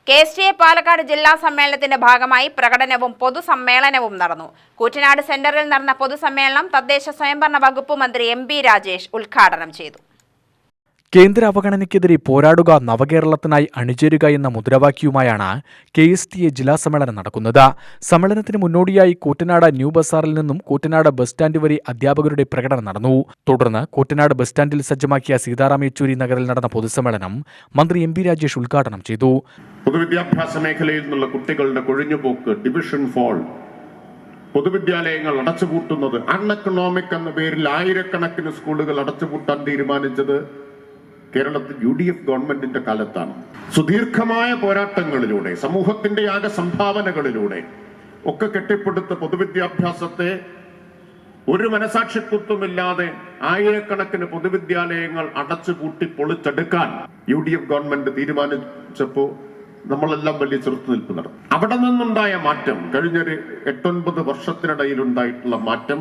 KSTA Palakkad ജില്ലാ സമ്മേളനത്തിന്റെ ഭാഗമായി പ്രകടനവും പൊതുസമ്മേളനവും നടന്നു. കൂറ്റനാട് സെന്ററിൽ നടന്ന പൊതുസമ്മേളനം തദ്ദേശ സ്വയംഭരണ വകുപ്പ് മന്ത്രി MP രാജേഷ് ഉദ്ഘാടനം ചെയ്തു. കേന്ദ്ര അവഗണനയ്ക്കെതിരെ പോരാടുക, നവകേരളത്തിനായി അണിചേരുക എന്ന മുദ്രാവാക്യവുമായാണ് KSTA ജില്ലാ സമ്മേളനം നടക്കുന്നത്. സമ്മേളനത്തിന് മുന്നോടിയായി കൂറ്റനാട് ന്യൂ ബസാറിൽ നിന്നും കൂറ്റനാട് ബസ് സ്റ്റാൻഡ് വരെ അധ്യാപകരുടെ പ്രകടനം നടന്നു. തുടർന്ന് കൂറ്റനാട് ബസ് സ്റ്റാൻഡിൽ സജ്ജമാക്കിയ സീതാറാം യെച്ചൂരി നഗറിൽ നടന്ന പൊതുസമ്മേളനം മന്ത്രി MP രാജേഷ് ഉദ്ഘാടനം ചെയ്തു. പൊതുവിദ്യാഭ്യാസ മേഖലയിൽ നിന്നുള്ള കുട്ടികളുടെ കൊഴിഞ്ഞുപോക്ക്, ഡിവിഷൻ ഫോൾ, പൊതുവിദ്യാലയങ്ങൾ അടച്ചുപൂട്ടുന്നത്, അൺഎക്കണോമിക് എന്ന പേരിൽ ആയിരക്കണക്കിന് സ്കൂളുകൾ അടച്ചുപൂട്ടാൻ തീരുമാനിച്ചത് കേരളത്തിൽ UDF ഗവൺമെന്റിന്റെ കാലത്താണ്. സുദീർഘമായ പോരാട്ടങ്ങളിലൂടെ, സമൂഹത്തിന്റെ ആകെ സംഭാവനകളിലൂടെ ഒക്കെ കെട്ടിപ്പടുത്ത പൊതുവിദ്യാഭ്യാസത്തെ ഒരു മനസാക്ഷിത്വമില്ലാതെ ആയിരക്കണക്കിന് പൊതുവിദ്യാലയങ്ങൾ അടച്ചുപൂട്ടി പൊളിച്ചെടുക്കാൻ UDF ഗവൺമെന്റ് തീരുമാനിച്ചപ്പോ നമ്മളെല്ലാം വലിയ ചെറുത്തുനിൽപ്പ് നടന്നു. അവിടെ നിന്നുണ്ടായ മാറ്റം, കഴിഞ്ഞൊരു 8-9 വർഷത്തിനിടയിൽ ഉണ്ടായിട്ടുള്ള മാറ്റം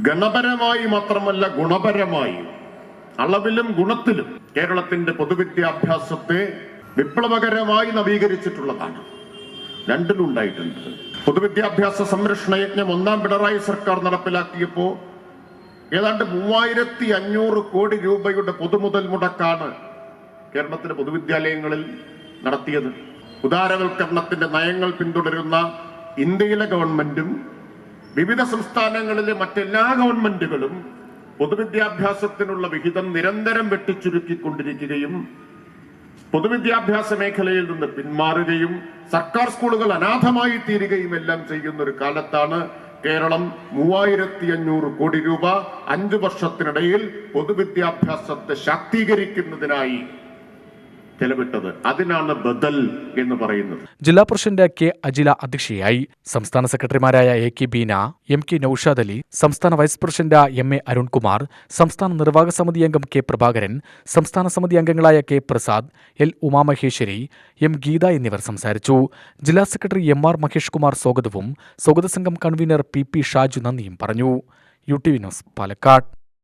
ഗണപരമായി മാത്രമല്ല ഗുണപരമായി, അളവിലും ഗുണത്തിലും കേരളത്തിന്റെ പൊതുവിദ്യാഭ്യാസത്തെ വിപ്ലവകരമായി നവീകരിച്ചിട്ടുള്ളതാണ്. രണ്ടിലും ഉണ്ടായിട്ടുണ്ട്. പൊതുവിദ്യാഭ്യാസ സംരക്ഷണ യജ്ഞം 1ാം പിണറായി സർക്കാർ നടപ്പിലാക്കിയപ്പോ ഏതാണ്ട് 3500 കോടി രൂപയുടെ പൊതുമുതൽ മുടക്കാണ് കേരളത്തിലെ പൊതുവിദ്യാലയങ്ങളിൽ നടത്തിയത്. ഉദാരവൽക്കരണത്തിന്റെ നയങ്ങൾ പിന്തുടരുന്ന ഇന്ത്യയിലെ ഗവൺമെന്റും വിവിധ സംസ്ഥാനങ്ങളിലെ മറ്റെല്ലാ ഗവൺമെന്റുകളും പൊതുവിദ്യാഭ്യാസത്തിനുള്ള വിഹിതം നിരന്തരം വെട്ടിച്ചുരുക്കിക്കൊണ്ടിരിക്കുകയും പൊതുവിദ്യാഭ്യാസ മേഖലയിൽ നിന്ന് പിന്മാറുകയും സർക്കാർ സ്കൂളുകൾ അനാഥമായി തീരുകയും എല്ലാം ചെയ്യുന്ന ഒരു കാലത്താണ് കേരളം 3500 കോടി രൂപ 5 വർഷത്തിനിടയിൽ പൊതുവിദ്യാഭ്യാസത്തെ ശാക്തീകരിക്കുന്നതിനായി ചെലവിട്ടത്. അതിനാണ് ബദൽ എന്ന് പറയുന്നത്. ജില്ലാ പ്രസിഡന്റ് K. അജില അധ്യക്ഷയായി. സംസ്ഥാന സെക്രട്ടറിമാരായ AK ബീന, MK നൌഷാദ് അലി, സംസ്ഥാന വൈസ് പ്രസിഡന്റ് MA അരുൺകുമാർ, സംസ്ഥാന നിർവാഹക സമിതി അംഗം K. പ്രഭാകരൻ, സംസ്ഥാന സമിതി അംഗങ്ങളായ K. Prasad, L. Umamaheswari, M. Geetha എന്നിവർ സംസാരിച്ചു. ജില്ലാ സെക്രട്ടറി MR മഹേഷ് കുമാർ സ്വാഗതവും സ്വാഗത സംഘം കൺവീനർ PP ഷാജു നന്ദിയും പറഞ്ഞു. UTV news, Palakkad.